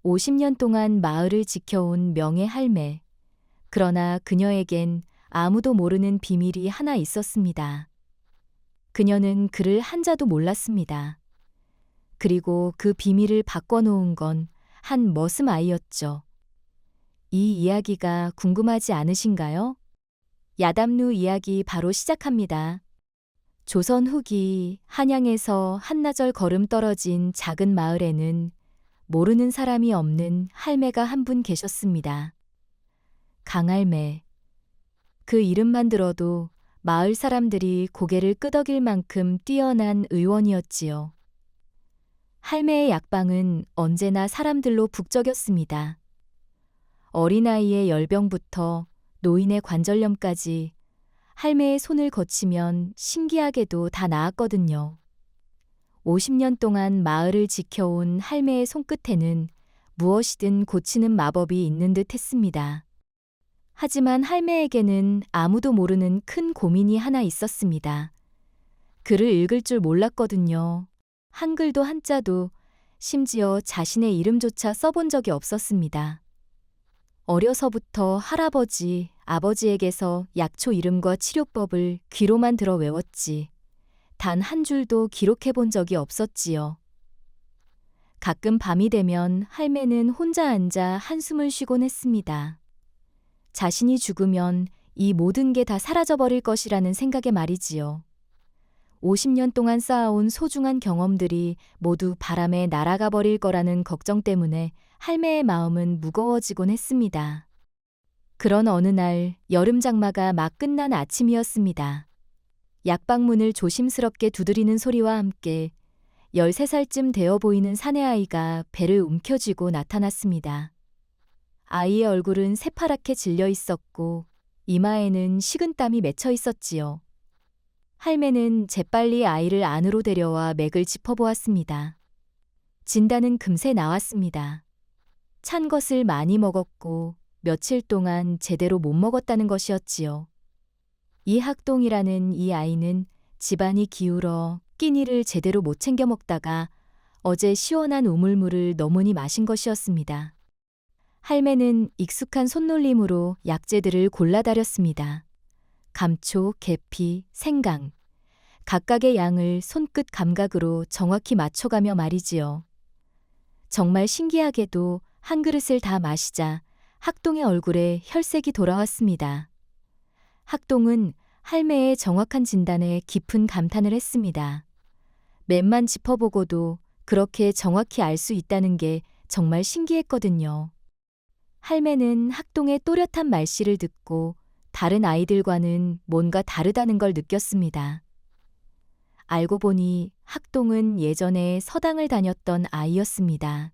50년 동안 마을을 지켜온 명예 할매. 그러나 그녀에겐 아무도 모르는 비밀이 하나 있었습니다. 그녀는 그를 한자도 몰랐습니다. 그리고 그 비밀을 바꿔놓은 건 한 머슴 아이였죠. 이 이야기가 궁금하지 않으신가요? 야담루 이야기 바로 시작합니다. 조선 후기 한양에서 한나절 걸음 떨어진 작은 마을에는 모르는 사람이 없는 할매가 한 분 계셨습니다. 강할매. 그 이름만 들어도 마을 사람들이 고개를 끄덕일 만큼 뛰어난 의원이었지요. 할매의 약방은 언제나 사람들로 북적였습니다. 어린아이의 열병부터 노인의 관절염까지 할매의 손을 거치면 신기하게도 다 나았거든요. 50년 동안 마을을 지켜온 할매의 손끝에는 무엇이든 고치는 마법이 있는 듯 했습니다. 하지만 할매에게는 아무도 모르는 큰 고민이 하나 있었습니다. 글을 읽을 줄 몰랐거든요. 한글도 한자도, 심지어 자신의 이름조차 써본 적이 없었습니다. 어려서부터 할아버지, 아버지에게서 약초 이름과 치료법을 귀로만 들어 외웠지. 단 한 줄도 기록해 본 적이 없었지요. 가끔 밤이 되면 할매는 혼자 앉아 한숨을 쉬곤 했습니다. 자신이 죽으면 이 모든 게 다 사라져버릴 것이라는 생각에 말이지요. 50년 동안 쌓아온 소중한 경험들이 모두 바람에 날아가 버릴 거라는 걱정 때문에 할매의 마음은 무거워지곤 했습니다. 그런 어느 날 여름 장마가 막 끝난 아침이었습니다. 약방문을 조심스럽게 두드리는 소리와 함께 13살쯤 되어 보이는 사내아이가 배를 움켜쥐고 나타났습니다. 아이의 얼굴은 새파랗게 질려 있었고 이마에는 식은땀이 맺혀 있었지요. 할매는 재빨리 아이를 안으로 데려와 맥을 짚어보았습니다. 진단은 금세 나왔습니다. 찬 것을 많이 먹었고 며칠 동안 제대로 못 먹었다는 것이었지요. 이학동이라는 이 아이는 집안이 기울어 끼니를 제대로 못 챙겨 먹다가 어제 시원한 우물물을 너무니 마신 것이었습니다. 할매는 익숙한 손놀림으로 약재들을 골라다렸습니다. 감초, 계피, 생강. 각각의 양을 손끝 감각으로 정확히 맞춰가며 말이지요. 정말 신기하게도 한 그릇을 다 마시자 학동의 얼굴에 혈색이 돌아왔습니다. 학동은 할매의 정확한 진단에 깊은 감탄을 했습니다. 맥만 짚어보고도 그렇게 정확히 알 수 있다는 게 정말 신기했거든요. 할매는 학동의 또렷한 말씨를 듣고 다른 아이들과는 뭔가 다르다는 걸 느꼈습니다. 알고 보니 학동은 예전에 서당을 다녔던 아이였습니다.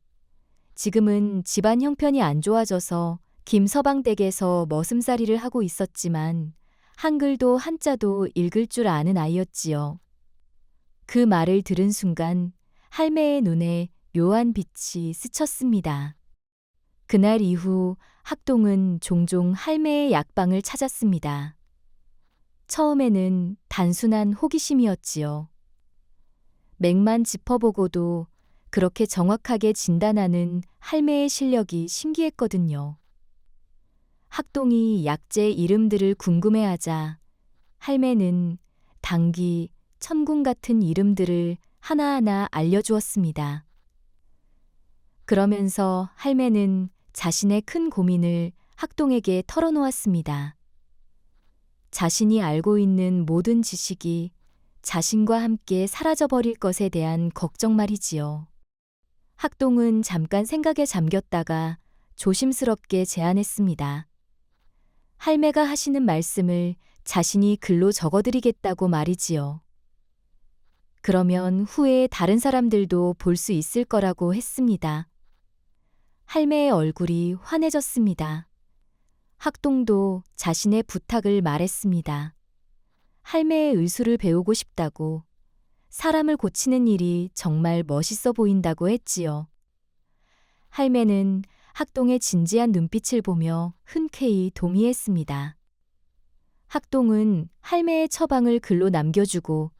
지금은 집안 형편이 안 좋아져서 김서방댁에서 머슴살이를 하고 있었지만 한글도 한자도 읽을 줄 아는 아이였지요. 그 말을 들은 순간 할매의 눈에 묘한 빛이 스쳤습니다. 그날 이후 학동은 종종 할매의 약방을 찾았습니다. 처음에는 단순한 호기심이었지요. 맥만 짚어보고도 그렇게 정확하게 진단하는 할매의 실력이 신기했거든요. 학동이 약재 이름들을 궁금해하자 할매는 당귀, 천궁 같은 이름들을 하나하나 알려주었습니다. 그러면서 할매는 자신의 큰 고민을 학동에게 털어놓았습니다. 자신이 알고 있는 모든 지식이 자신과 함께 사라져버릴 것에 대한 걱정 말이지요. 학동은 잠깐 생각에 잠겼다가 조심스럽게 제안했습니다. 할매가 하시는 말씀을 자신이 글로 적어드리겠다고 말이지요. 그러면 후에 다른 사람들도 볼 수 있을 거라고 했습니다. 할매의 얼굴이 환해졌습니다. 학동도 자신의 부탁을 말했습니다. 할매의 의술을 배우고 싶다고, 사람을 고치는 일이 정말 멋있어 보인다고 했지요. 할매는 학동의 진지한 눈빛을 보며 흔쾌히 동의했습니다. 학동은 할매의 처방을 글로 남겨주고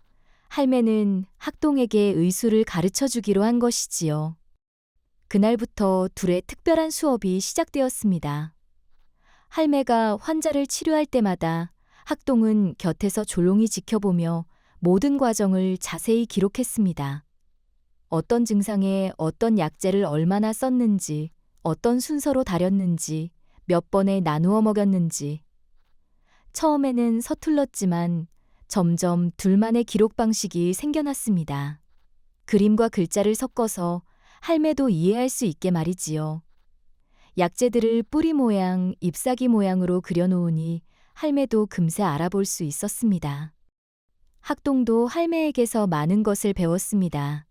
할매는 학동에게 의술을 가르쳐 주기로 한 것이지요. 그날부터 둘의 특별한 수업이 시작되었습니다. 할매가 환자를 치료할 때마다 학동은 곁에서 조용히 지켜보며 모든 과정을 자세히 기록했습니다. 어떤 증상에 어떤 약재를 얼마나 썼는지, 어떤 순서로 다렸는지, 몇 번에 나누어 먹였는지. 처음에는 서툴렀지만 점점 둘만의 기록 방식이 생겨났습니다. 그림과 글자를 섞어서 할매도 이해할 수 있게 말이지요. 약재들을 뿌리 모양, 잎사귀 모양으로 그려놓으니 할매도 금세 알아볼 수 있었습니다. 학동도 할매에게서 많은 것을 배웠습니다.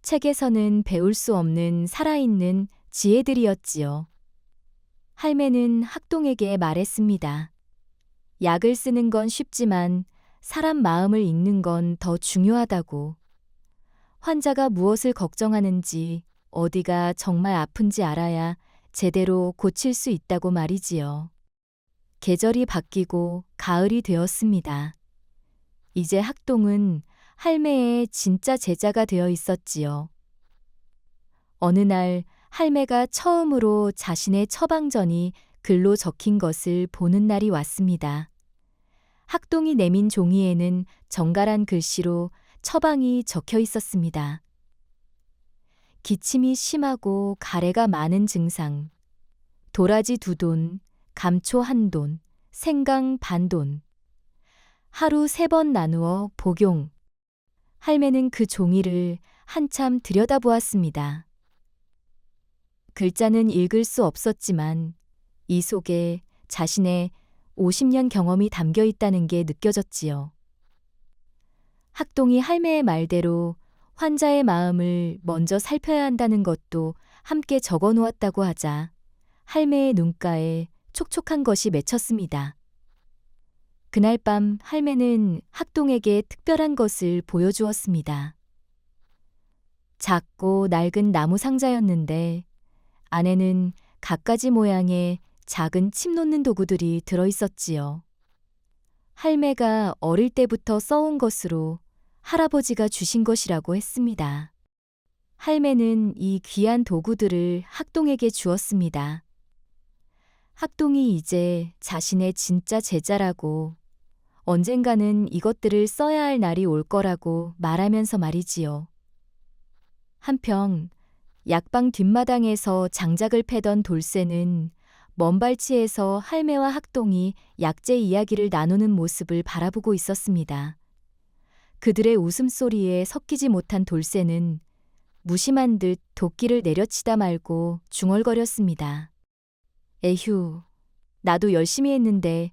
책에서는 배울 수 없는 살아있는 지혜들이었지요. 할매는 학동에게 말했습니다. 약을 쓰는 건 쉽지만 사람 마음을 읽는 건 더 중요하다고. 환자가 무엇을 걱정하는지, 어디가 정말 아픈지 알아야 제대로 고칠 수 있다고 말이지요. 계절이 바뀌고 가을이 되었습니다. 이제 학동은 할매의 진짜 제자가 되어 있었지요. 어느 날 할매가 처음으로 자신의 처방전이 글로 적힌 것을 보는 날이 왔습니다. 학동이 내민 종이에는 정갈한 글씨로 처방이 적혀 있었습니다. 기침이 심하고 가래가 많은 증상, 도라지 2돈, 감초 1돈, 생강 반돈. 하루 3번 나누어 복용. 할매는 그 종이를 한참 들여다보았습니다. 글자는 읽을 수 없었지만 이 속에 자신의 50년 경험이 담겨 있다는 게 느껴졌지요. 학동이 할매의 말대로 환자의 마음을 먼저 살펴야 한다는 것도 함께 적어 놓았다고 하자 할매의 눈가에 촉촉한 것이 맺혔습니다. 그날 밤 할매는 학동에게 특별한 것을 보여주었습니다. 작고 낡은 나무 상자였는데 안에는 갖가지 모양의 작은 침 놓는 도구들이 들어 있었지요. 할매가 어릴 때부터 써온 것으로 할아버지가 주신 것이라고 했습니다. 할매는 이 귀한 도구들을 학동에게 주었습니다. 학동이 이제 자신의 진짜 제자라고, 언젠가는 이것들을 써야 할 날이 올 거라고 말하면서 말이지요. 한편 약방 뒷마당에서 장작을 패던 돌쇠는 먼 발치에서 할매와 학동이 약재 이야기를 나누는 모습을 바라보고 있었습니다. 그들의 웃음소리에 섞이지 못한 돌쇠는 무심한 듯 도끼를 내려치다 말고 중얼거렸습니다. 에휴, 나도 열심히 했는데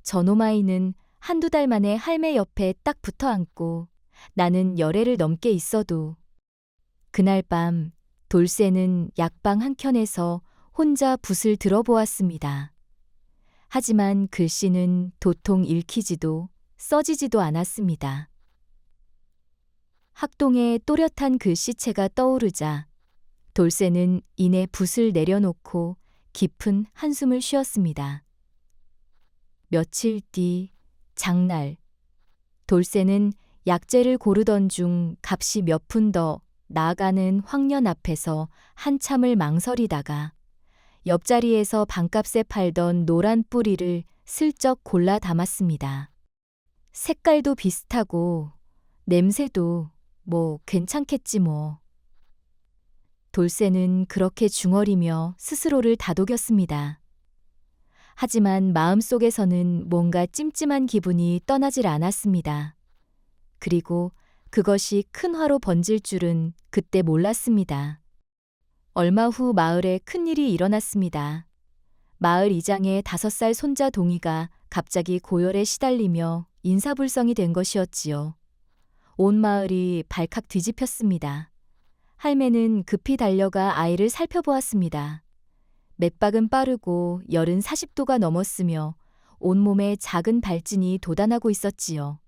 저놈 아이는 1~2달 만에 할매 옆에 딱 붙어 앉고 나는 열흘을 넘게 있어도. 그날 밤 돌쇠는 약방 한켠에서 혼자 붓을 들어보았습니다. 하지만 글씨는 도통 읽히지도 써지지도 않았습니다. 학동의 또렷한 글씨체가 떠오르자 돌쇠는 이내 붓을 내려놓고 깊은 한숨을 쉬었습니다. 며칠 뒤 장날, 돌쇠는 약재를 고르던 중 값이 몇 푼 더 나아가는 황년 앞에서 한참을 망설이다가 옆자리에서 반값에 팔던 노란 뿌리를 슬쩍 골라 담았습니다. 색깔도 비슷하고 냄새도 뭐 괜찮겠지 뭐. 돌쇠는 그렇게 중얼이며 스스로를 다독였습니다. 하지만 마음속에서는 뭔가 찜찜한 기분이 떠나질 않았습니다. 그리고 그것이 큰 화로 번질 줄은 그때 몰랐습니다. 얼마 후 마을에 큰일이 일어났습니다. 마을 이장의 5살 손자 동이가 갑자기 고열에 시달리며 인사불성이 된 것이었지요. 온 마을이 발칵 뒤집혔습니다. 할매는 급히 달려가 아이를 살펴보았습니다. 맥박은 빠르고 열은 40도가 넘었으며 온몸에 작은 발진이 돋아나고 있었지요.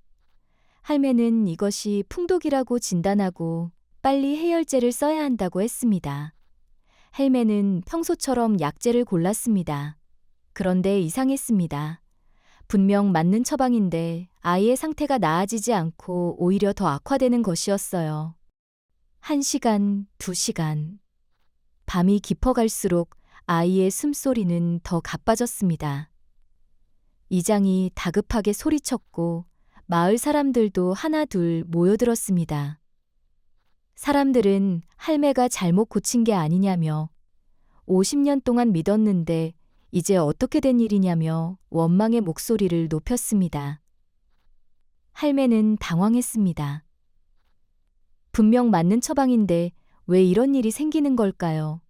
할매는 이것이 풍독이라고 진단하고 빨리 해열제를 써야 한다고 했습니다. 할매는 평소처럼 약재를 골랐습니다. 그런데 이상했습니다. 분명 맞는 처방인데 아이의 상태가 나아지지 않고 오히려 더 악화되는 것이었어요. 1시간, 2시간, 밤이 깊어갈수록 아이의 숨소리는 더 가빠졌습니다. 이장이 다급하게 소리쳤고 마을 사람들도 하나둘 모여들었습니다. 사람들은 할매가 잘못 고친 게 아니냐며 50년 동안 믿었는데 이제 어떻게 된 일이냐며 원망의 목소리를 높였습니다. 할매는 당황했습니다. 분명 맞는 처방인데 왜 이런 일이 생기는 걸까요?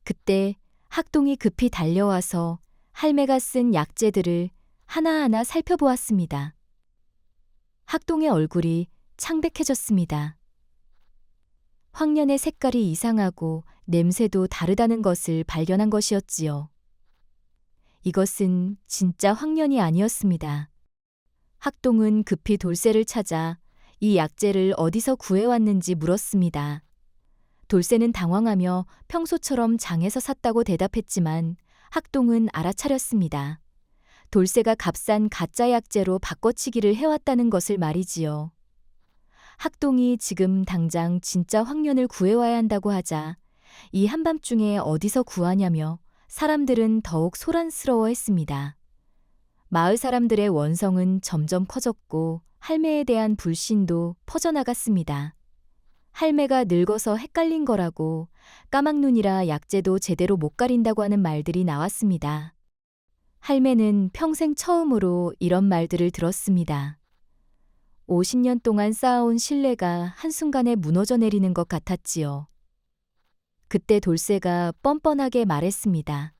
그때 학동이 급히 달려와서 할매가 쓴 약재들을 하나하나 살펴보았습니다. 학동의 얼굴이 창백해졌습니다. 황련의 색깔이 이상하고 냄새도 다르다는 것을 발견한 것이었지요. 이것은 진짜 황련이 아니었습니다. 학동은 급히 돌쇠를 찾아 이 약재를 어디서 구해왔는지 물었습니다. 돌쇠는 당황하며 평소처럼 장에서 샀다고 대답했지만 학동은 알아차렸습니다. 돌쇠가 값싼 가짜 약재로 바꿔치기를 해왔다는 것을 말이지요. 학동이 지금 당장 진짜 황련을 구해와야 한다고 하자 이 한밤중에 어디서 구하냐며 사람들은 더욱 소란스러워했습니다. 마을 사람들의 원성은 점점 커졌고 할매에 대한 불신도 퍼져나갔습니다. 할매가 늙어서 헷갈린 거라고 까막눈이라 약재도 제대로 못 가린다고 하는 말들이 나왔습니다. 할매는 평생 처음으로 이런 말들을 들었습니다. 50년 동안 쌓아온 신뢰가 한순간에 무너져 내리는 것 같았지요. 그때 돌쇠가 뻔뻔하게 말했습니다.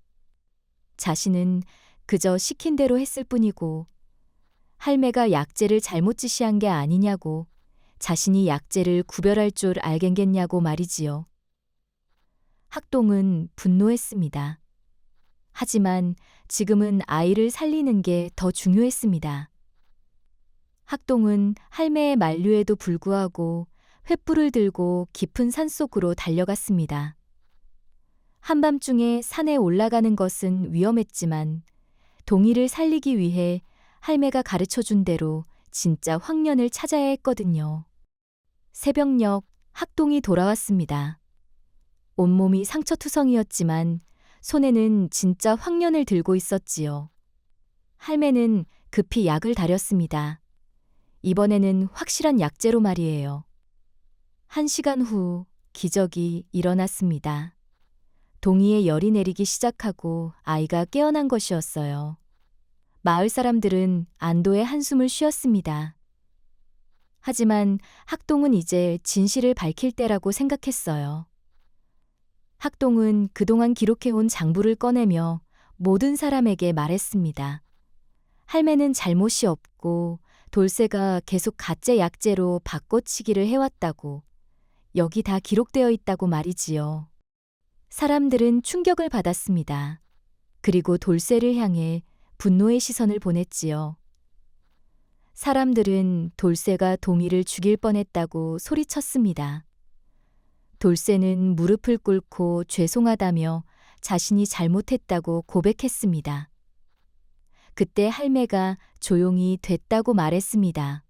자신은 그저 시킨 대로 했을 뿐이고 할매가 약재를 잘못 지시한 게 아니냐고 자신이 약재를 구별할 줄 알겠냐고 말이지요. 학동은 분노했습니다. 하지만 지금은 아이를 살리는 게 더 중요했습니다. 학동은 할매의 만류에도 불구하고 횃불을 들고 깊은 산속으로 달려갔습니다. 한밤중에 산에 올라가는 것은 위험했지만 동이를 살리기 위해 할매가 가르쳐준 대로 진짜 황련을 찾아야 했거든요. 새벽녘 학동이 돌아왔습니다. 온몸이 상처투성이었지만 손에는 진짜 황련을 들고 있었지요. 할매는 급히 약을 다렸습니다. 이번에는 확실한 약재로 말이에요. 1시간 후 기적이 일어났습니다. 동이에 열이 내리기 시작하고 아이가 깨어난 것이었어요. 마을 사람들은 안도의 한숨을 쉬었습니다. 하지만 학동은 이제 진실을 밝힐 때라고 생각했어요. 학동은 그동안 기록해온 장부를 꺼내며 모든 사람에게 말했습니다. 할매는 잘못이 없고 돌쇠가 계속 가짜 약재로 바꿔치기를 해왔다고, 여기 다 기록되어 있다고 말이지요. 사람들은 충격을 받았습니다. 그리고 돌쇠를 향해 분노의 시선을 보냈지요. 사람들은 돌쇠가 동이를 죽일 뻔했다고 소리쳤습니다. 돌쇠는 무릎을 꿇고 죄송하다며 자신이 잘못했다고 고백했습니다. 그때 할매가 조용히 됐다고 말했습니다.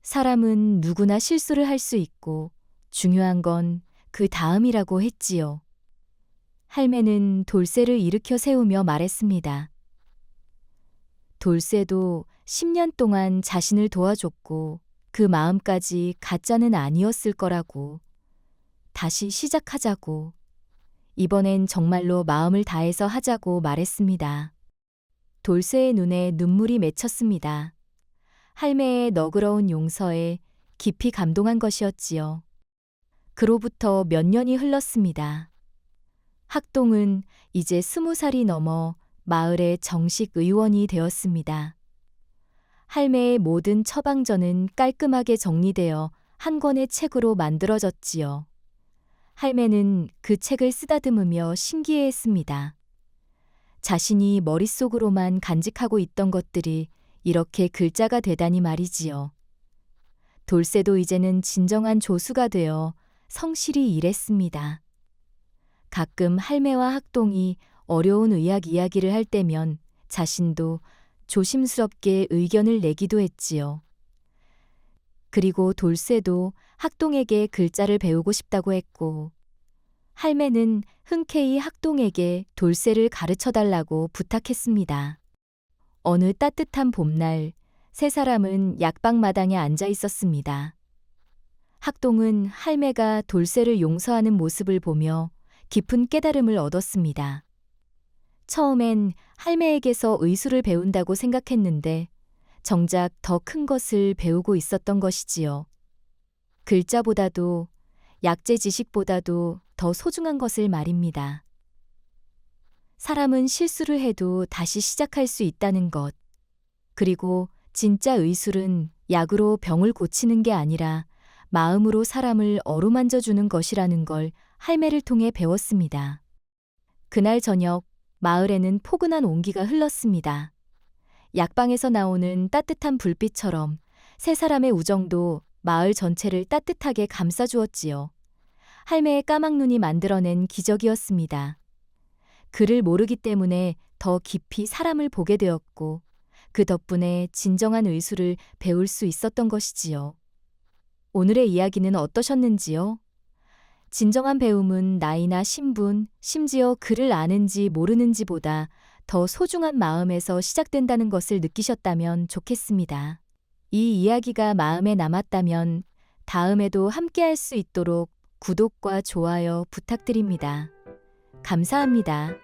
사람은 누구나 실수를 할 수 있고 중요한 건 그 다음이라고 했지요. 할매는 돌쇠를 일으켜 세우며 말했습니다. 돌쇠도 10년 동안 자신을 도와줬고 그 마음까지 가짜는 아니었을 거라고. 다시 시작하자고. 이번엔 정말로 마음을 다해서 하자고 말했습니다. 돌쇠의 눈에 눈물이 맺혔습니다. 할매의 너그러운 용서에 깊이 감동한 것이었지요. 그로부터 몇 년이 흘렀습니다. 학동은 이제 20살이 넘어 마을의 정식 의원이 되었습니다. 할매의 모든 처방전은 깔끔하게 정리되어 한 권의 책으로 만들어졌지요. 할매는 그 책을 쓰다듬으며 신기해했습니다. 자신이 머릿속으로만 간직하고 있던 것들이 이렇게 글자가 되다니 말이지요. 돌쇠도 이제는 진정한 조수가 되어 성실히 일했습니다. 가끔 할매와 학동이 어려운 의학 이야기를 할 때면 자신도 조심스럽게 의견을 내기도 했지요. 그리고 돌쇠도 학동에게 글자를 배우고 싶다고 했고 할매는 흔쾌히 학동에게 돌쇠를 가르쳐 달라고 부탁했습니다. 어느 따뜻한 봄날, 세 사람은 약방마당에 앉아 있었습니다. 학동은 할매가 돌쇠를 용서하는 모습을 보며 깊은 깨달음을 얻었습니다. 처음엔 할매에게서 의술을 배운다고 생각했는데 정작 더 큰 것을 배우고 있었던 것이지요. 글자보다도 약재 지식보다도 더 소중한 것을 말입니다. 사람은 실수를 해도 다시 시작할 수 있다는 것. 그리고 진짜 의술은 약으로 병을 고치는 게 아니라 마음으로 사람을 어루만져 주는 것이라는 걸 할매를 통해 배웠습니다. 그날 저녁 마을에는 포근한 온기가 흘렀습니다. 약방에서 나오는 따뜻한 불빛처럼 세 사람의 우정도 마을 전체를 따뜻하게 감싸주었지요. 할매의 까막눈이 만들어낸 기적이었습니다. 글을 모르기 때문에 더 깊이 사람을 보게 되었고 그 덕분에 진정한 의술을 배울 수 있었던 것이지요. 오늘의 이야기는 어떠셨는지요? 진정한 배움은 나이나 신분, 심지어 글을 아는지 모르는지보다 더 소중한 마음에서 시작된다는 것을 느끼셨다면 좋겠습니다. 이 이야기가 마음에 남았다면 다음에도 함께할 수 있도록 구독과 좋아요 부탁드립니다. 감사합니다.